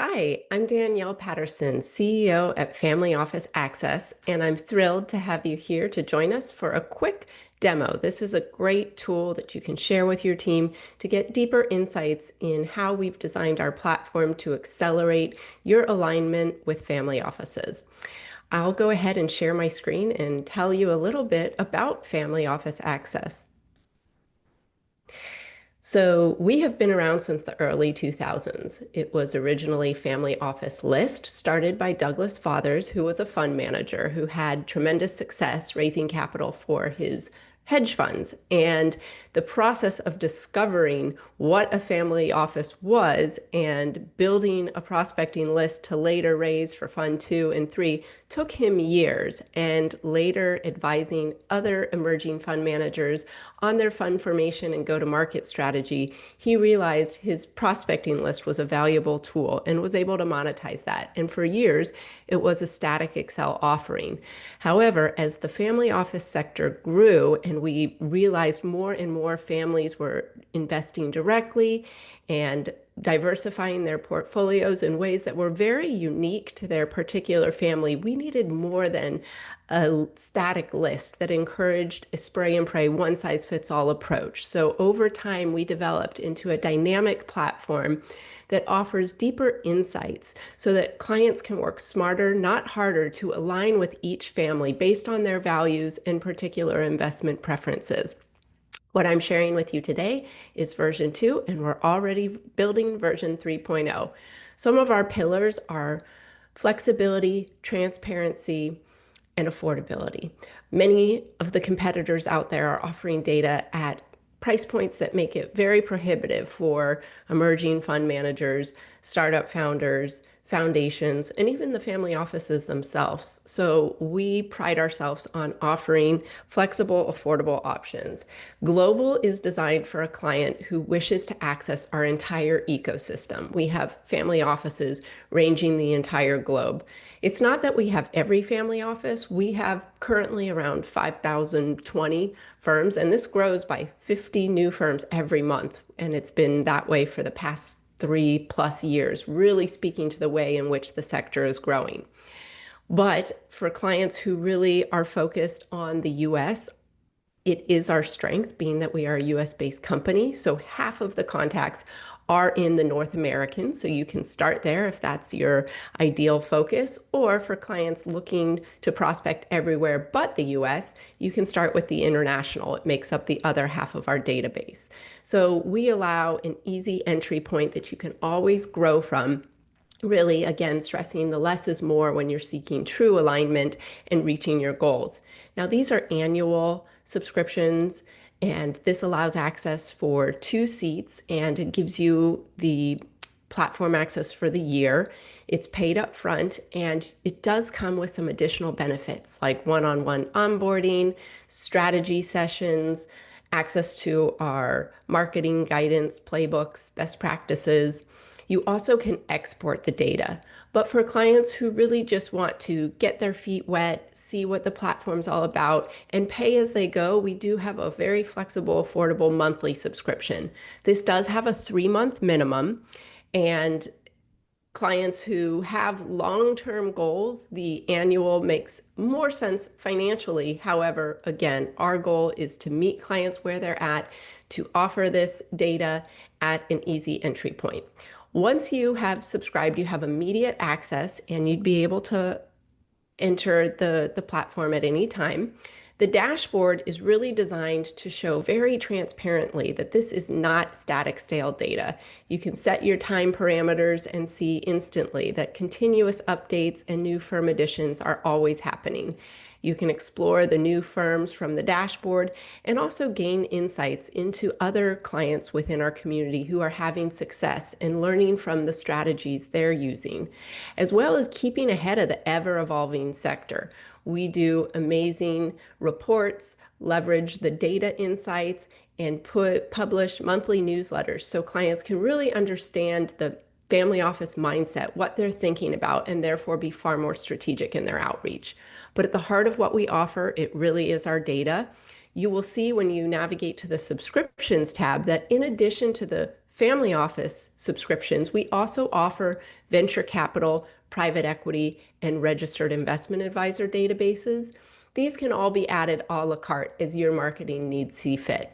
Hi, I'm Danielle Patterson, CEO at Family Office Access, and I'm thrilled to have you here to join us for a quick demo. This is a great tool that you can share with your team to get deeper insights in how we've designed our platform to accelerate your alignment with family offices. I'll go ahead and share my screen and tell you a little bit about Family Office Access. So we have been around since the early 2000s. It was originally Family Office List, started by Douglas Fathers, who was a fund manager who had tremendous success raising capital for his hedge funds. And the process of discovering what a family office was and building a prospecting list to later raise for Fund 2 and 3 took him years, and later advising other emerging fund managers on their fund formation and go-to-market strategy, he realized his prospecting list was a valuable tool and was able to monetize that. And for years, it was a static Excel offering. However, as the family office sector grew and we realized more and more families were investing directly and diversifying their portfolios in ways that were very unique to their particular family, we needed more than a static list that encouraged a spray and pray, one size fits all approach. So over time, we developed into a dynamic platform that offers deeper insights so that clients can work smarter, not harder, to align with each family based on their values and particular investment preferences. What I'm sharing with you today is version 2, and we're already building version 3.0. Some of our pillars are flexibility, transparency, and affordability. Many of the competitors out there are offering data at price points that make it very prohibitive for emerging fund managers, startup founders, foundations, and even the family offices themselves. So we pride ourselves on offering flexible, affordable options. Global is designed for a client who wishes to access our entire ecosystem. We have family offices ranging the entire globe. It's not that we have every family office. We have currently around 5,020 firms, and this grows by 50 new firms every month. And it's been that way for the past 3+ years, really speaking to the way in which the sector is growing. But for clients who really are focused on the US, it is our strength, being that we are a US-based company. So half of the contacts are in the North American. So you can start there if that's your ideal focus. Or for clients looking to prospect everywhere but the US, you can start with the international. It makes up the other half of our database. So we allow an easy entry point that you can always grow from. Really, again, stressing the less is more when you're seeking true alignment and reaching your goals. Now, these are annual subscriptions, and this allows access for 2 seats, and it gives you the platform access for the year. It's paid up front, and it does come with some additional benefits like one-on-one onboarding, strategy sessions, access to our marketing guidance, playbooks, best practices. You also can export the data. But for clients who really just want to get their feet wet, see what the platform's all about, and pay as they go, we do have a very flexible, affordable monthly subscription. This does have a 3-month minimum, and clients who have long-term goals, the annual makes more sense financially. However, again, our goal is to meet clients where they're at, to offer this data at an easy entry point. Once you have subscribed, you have immediate access, and you'd be able to enter the platform at any time. The dashboard is really designed to show very transparently that this is not static stale data. You can set your time parameters and see instantly that continuous updates and new firm additions are always happening. You can explore the new firms from the dashboard and also gain insights into other clients within our community who are having success and learning from the strategies they're using, as well as keeping ahead of the ever-evolving sector. We do amazing reports, leverage the data insights, and publish monthly newsletters so clients can really understand the family office mindset, what they're thinking about, and therefore be far more strategic in their outreach. But at the heart of what we offer, it really is our data. You will see when you navigate to the subscriptions tab that in addition to the family office subscriptions, we also offer venture capital, private equity, and registered investment advisor databases. These can all be added a la carte as your marketing needs see fit.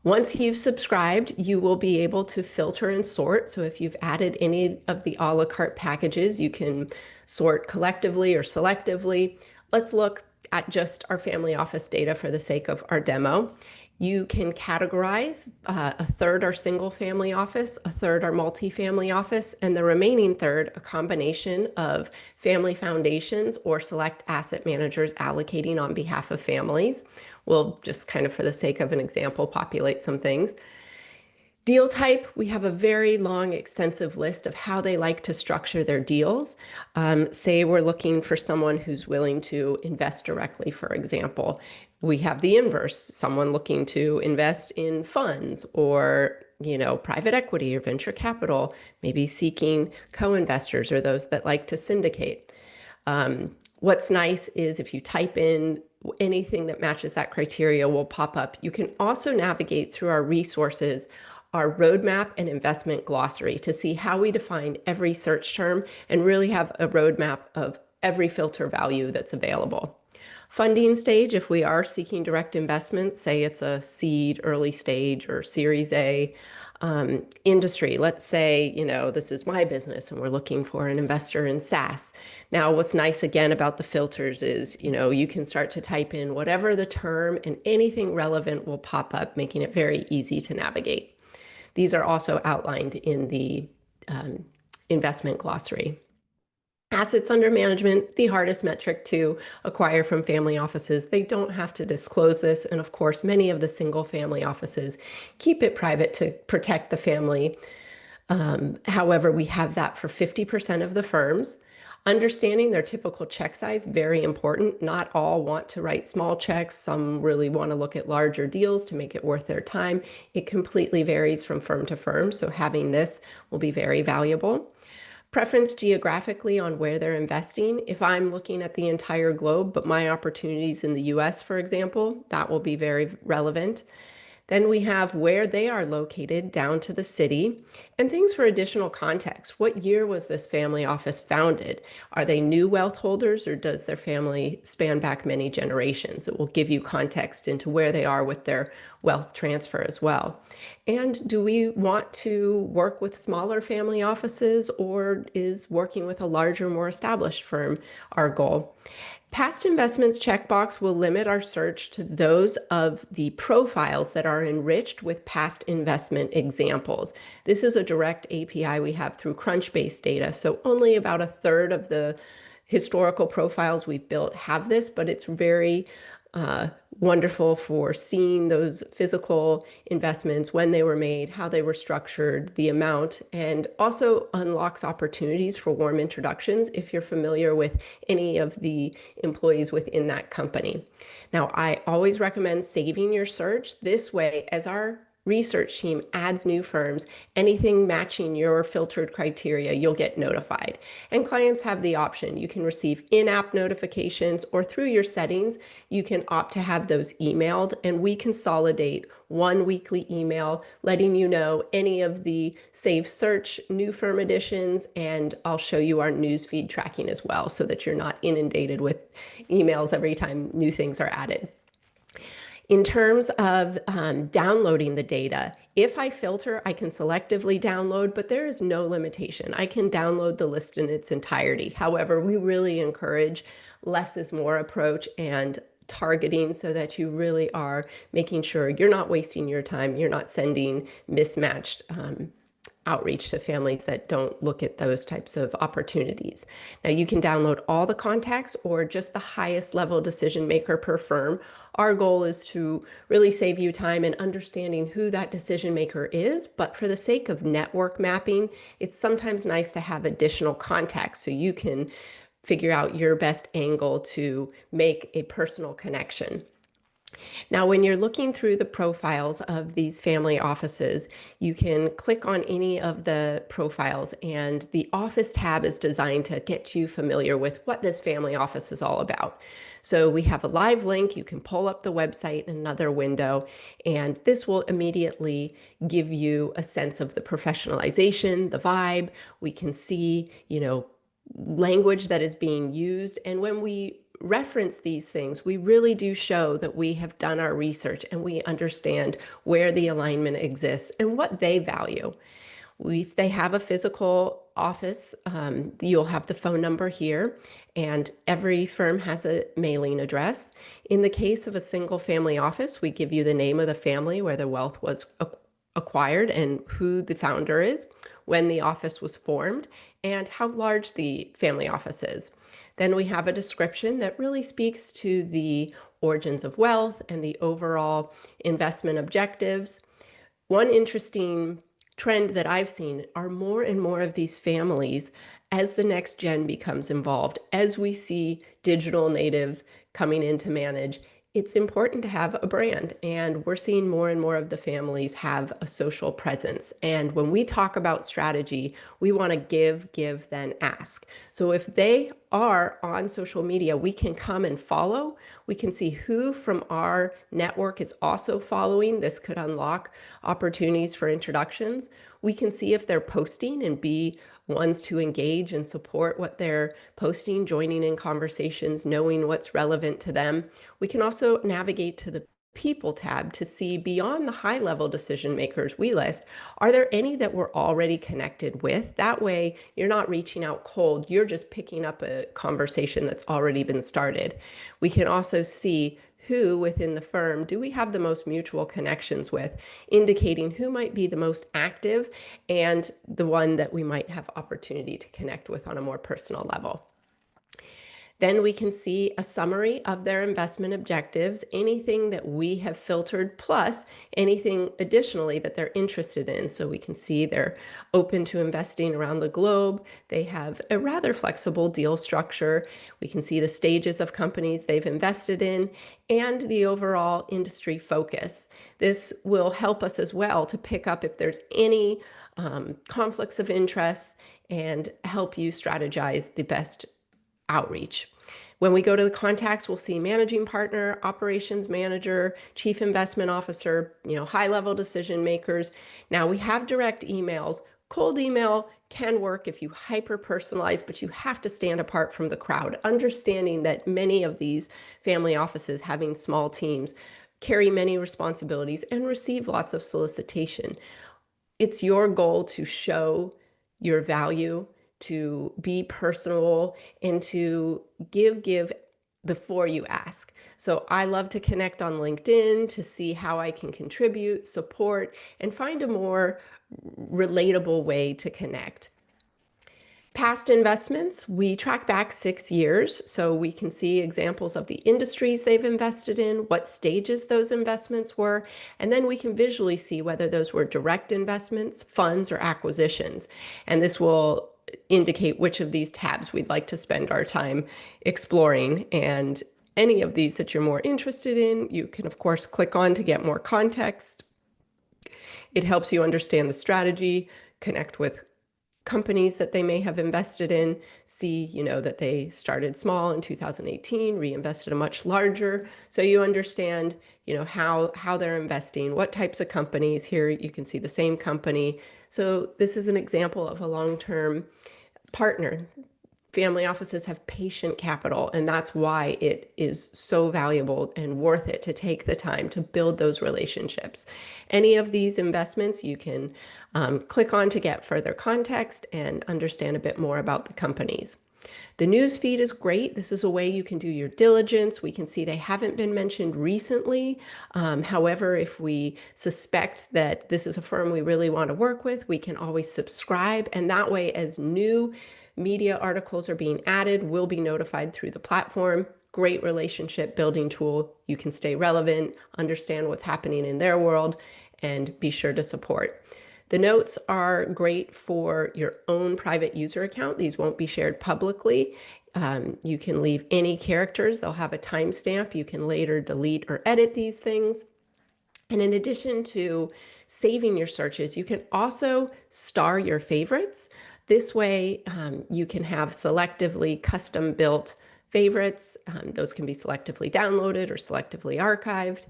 Once you've subscribed, you will be able to filter and sort. So if you've added any of the a la carte packages, you can sort collectively or selectively. Let's look at just our family office data for the sake of our demo. You can categorize a third are single family office, a third are multifamily office, and the remaining third a combination of family foundations or select asset managers allocating on behalf of families. We'll just kind of, for the sake of an example, populate some things. Deal type, we have a very long, extensive list of how they like to structure their deals. Say we're looking for someone who's willing to invest directly, for example. We have the inverse, someone looking to invest in funds or private equity or venture capital, maybe seeking co-investors or those that like to syndicate. What's nice is if you type in anything that matches that criteria will pop up. You can also navigate through our resources, our roadmap and investment glossary to see how we define every search term and really have a roadmap of every filter value that's available. Funding stage, if we are seeking direct investment, say it's a seed, early stage, or Series A. Industry, let's say, this is my business and we're looking for an investor in SaaS. Now, what's nice again about the filters is, you can start to type in whatever the term and anything relevant will pop up, making it very easy to navigate. These are also outlined in the investment glossary. Assets under management, the hardest metric to acquire from family offices. They don't have to disclose this. And of course, many of the single family offices keep it private to protect the family. However, we have that for 50% of the firms. Understanding their typical check size, very important. Not all want to write small checks. Some really want to look at larger deals to make it worth their time. It completely varies from firm to firm. So having this will be very valuable. Preference geographically on where they're investing. If I'm looking at the entire globe, but my opportunities in the US, for example, that will be very relevant. Then we have where they are located down to the city and things for additional context. What year was this family office founded? Are they new wealth holders or does their family span back many generations? It will give you context into where they are with their wealth transfer as well. And do we want to work with smaller family offices or is working with a larger, more established firm our goal? Past investments checkbox will limit our search to those of the profiles that are enriched with past investment examples. This is a direct API we have through Crunchbase data, so only about a third of the historical profiles we've built have this, but it's very wonderful for seeing those physical investments, when they were made, how they were structured, the amount, and also unlocks opportunities for warm introductions if you're familiar with any of the employees within that company. Now, I always recommend saving your search. This way, as our research team adds new firms, anything matching your filtered criteria, you'll get notified. And clients have the option. You can receive in-app notifications or through your settings, you can opt to have those emailed and we consolidate one weekly email letting you know any of the saved search, new firm additions, and I'll show you our newsfeed tracking as well so that you're not inundated with emails every time new things are added. In terms of downloading the data, if I filter, I can selectively download, but there is no limitation. I can download the list in its entirety. However, we really encourage less is more approach and targeting so that you really are making sure you're not wasting your time, you're not sending mismatched outreach to families that don't look at those types of opportunities. Now you can download all the contacts or just the highest level decision maker per firm. Our goal is to really save you time in understanding who that decision maker is, but for the sake of network mapping, it's sometimes nice to have additional contacts so you can figure out your best angle to make a personal connection. Now, when you're looking through the profiles of these family offices, you can click on any of the profiles, and the Office tab is designed to get you familiar with what this family office is all about. So we have a live link. You can pull up the website in another window, and this will immediately give you a sense of the professionalization, the vibe. We can see, language that is being used. And when we reference these things, we really do show that we have done our research and we understand where the alignment exists and what they value. If they have a physical office, you'll have the phone number here, and every firm has a mailing address. In the case of a single family office, we give you the name of the family where the wealth was acquired and who the founder is, when the office was formed, and how large the family office is. Then we have a description that really speaks to the origins of wealth and the overall investment objectives. One interesting trend that I've seen are more and more of these families as the next gen becomes involved, as we see digital natives coming in to manage. It's important to have a brand, and we're seeing more and more of the families have a social presence. And when we talk about strategy, we want to give, then ask. So if they are on social media, we can come and follow. We can see who from our network is also following. This could unlock opportunities for introductions. We can see if they're posting and be ones to engage and support what they're posting, joining in conversations, knowing what's relevant to them. We can also navigate to the People tab to see beyond the high-level decision makers we list, are there any that we're already connected with? That way, you're not reaching out cold, you're just picking up a conversation that's already been started. We can also see who within the firm do we have the most mutual connections with, indicating who might be the most active and the one that we might have opportunity to connect with on a more personal level. Then we can see a summary of their investment objectives, anything that we have filtered, plus anything additionally that they're interested in. So we can see they're open to investing around the globe. They have a rather flexible deal structure. We can see the stages of companies they've invested in and the overall industry focus. This will help us as well to pick up if there's any conflicts of interest and help you strategize the best outreach. When we go to the contacts, we'll see managing partner, operations manager, chief investment officer, high-level decision makers. Now we have direct emails. Cold email can work if you hyper-personalize, but you have to stand apart from the crowd, understanding that many of these family offices, having small teams, carry many responsibilities and receive lots of solicitation. It's your goal to show your value, to be personal, and to give before you ask. So I love to connect on LinkedIn to see how I can contribute, support, and find a more relatable way to connect. Past investments, we track back 6 years, so we can see examples of the industries they've invested in, what stages those investments were, and then we can visually see whether those were direct investments, funds, or acquisitions. And this will indicate which of these tabs we'd like to spend our time exploring. And any of these that you're more interested in, you can, of course, click on to get more context. It helps you understand the strategy, connect with companies that they may have invested in, see, that they started small in 2018, reinvested a much larger. So you understand, how they're investing, what types of companies. Here you can see the same company. So this is an example of a long-term partner. Family offices have patient capital, and that's why it is so valuable and worth it to take the time to build those relationships. Any of these investments you can click on to get further context and understand a bit more about the companies. The news feed is great. This is a way you can do your diligence. We can see they haven't been mentioned recently. However, if we suspect that this is a firm we really want to work with, we can always subscribe. And that way, as new media articles are being added, we'll be notified through the platform. Great relationship building tool. You can stay relevant, understand what's happening in their world, and be sure to support. The notes are great for your own private user account. These won't be shared publicly. You can leave any characters. They'll have a timestamp. You can later delete or edit these things. And in addition to saving your searches, you can also star your favorites. This way, you can have selectively custom built favorites. Those can be selectively downloaded or selectively archived.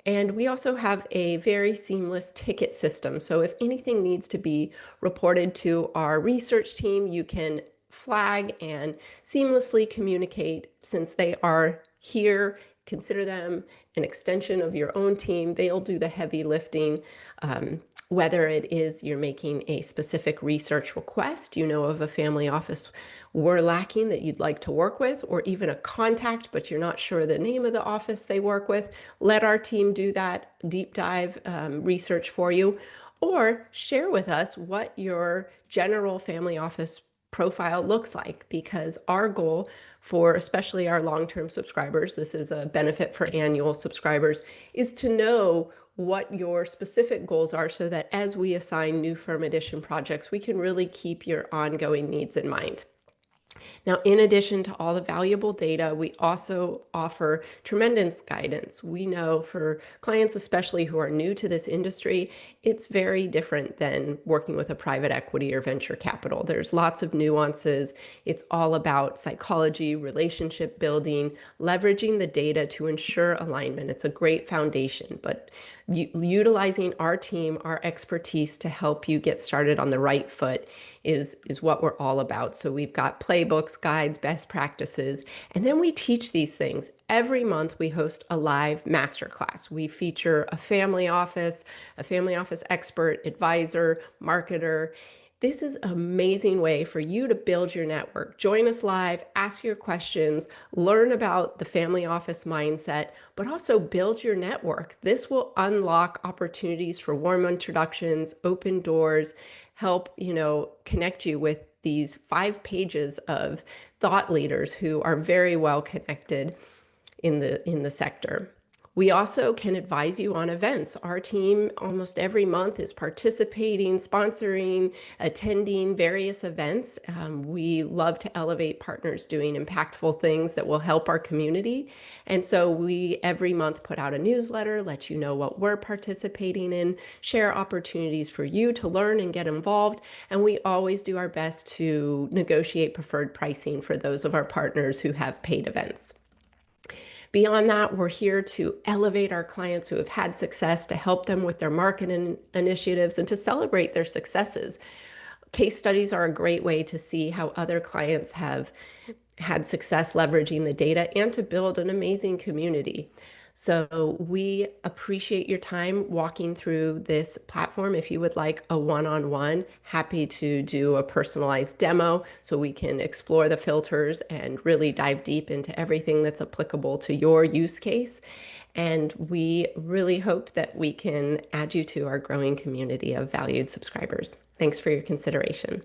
And we also have a very seamless ticket system. So if anything needs to be reported to our research team, you can flag and seamlessly communicate. Since they are here, consider them an extension of your own team. They'll do the heavy lifting. Whether it is you're making a specific research request, you know of a family office we're lacking that you'd like to work with, or even a contact, but you're not sure the name of the office they work with, let our team do that deep dive research for you, or share with us what your general family office profile looks like, because our goal for especially our long-term subscribers, this is a benefit for annual subscribers, is to know what your specific goals are so that as we assign new firm edition projects, we can really keep your ongoing needs in mind. Now, in addition to all the valuable data, we also offer tremendous guidance. We know for clients, especially who are new to this industry, it's very different than working with a private equity or venture capital. There's lots of nuances. It's all about psychology, relationship building, leveraging the data to ensure alignment. It's a great foundation, but utilizing our team, our expertise to help you get started on the right foot is what we're all about. So we've got playbooks, guides, best practices, and then we teach these things. Every month we host a live masterclass. We feature a family office expert, advisor, marketer. This is an amazing way for you to build your network. Join us live, ask your questions, learn about the family office mindset, but also build your network. This will unlock opportunities for warm introductions, open doors, help, connect you with these 5 pages of thought leaders who are very well connected in the sector. We also can advise you on events. Our team almost every month is participating, sponsoring, attending various events. We love to elevate partners doing impactful things that will help our community. And so we every month put out a newsletter, let you know what we're participating in, share opportunities for you to learn and get involved. And we always do our best to negotiate preferred pricing for those of our partners who have paid events. Beyond that, we're here to elevate our clients who have had success, to help them with their marketing initiatives, and to celebrate their successes. Case studies are a great way to see how other clients have had success leveraging the data and to build an amazing community. So we appreciate your time walking through this platform. If you would like a one-on-one, happy to do a personalized demo so we can explore the filters and really dive deep into everything that's applicable to your use case. And we really hope that we can add you to our growing community of valued subscribers. Thanks for your consideration.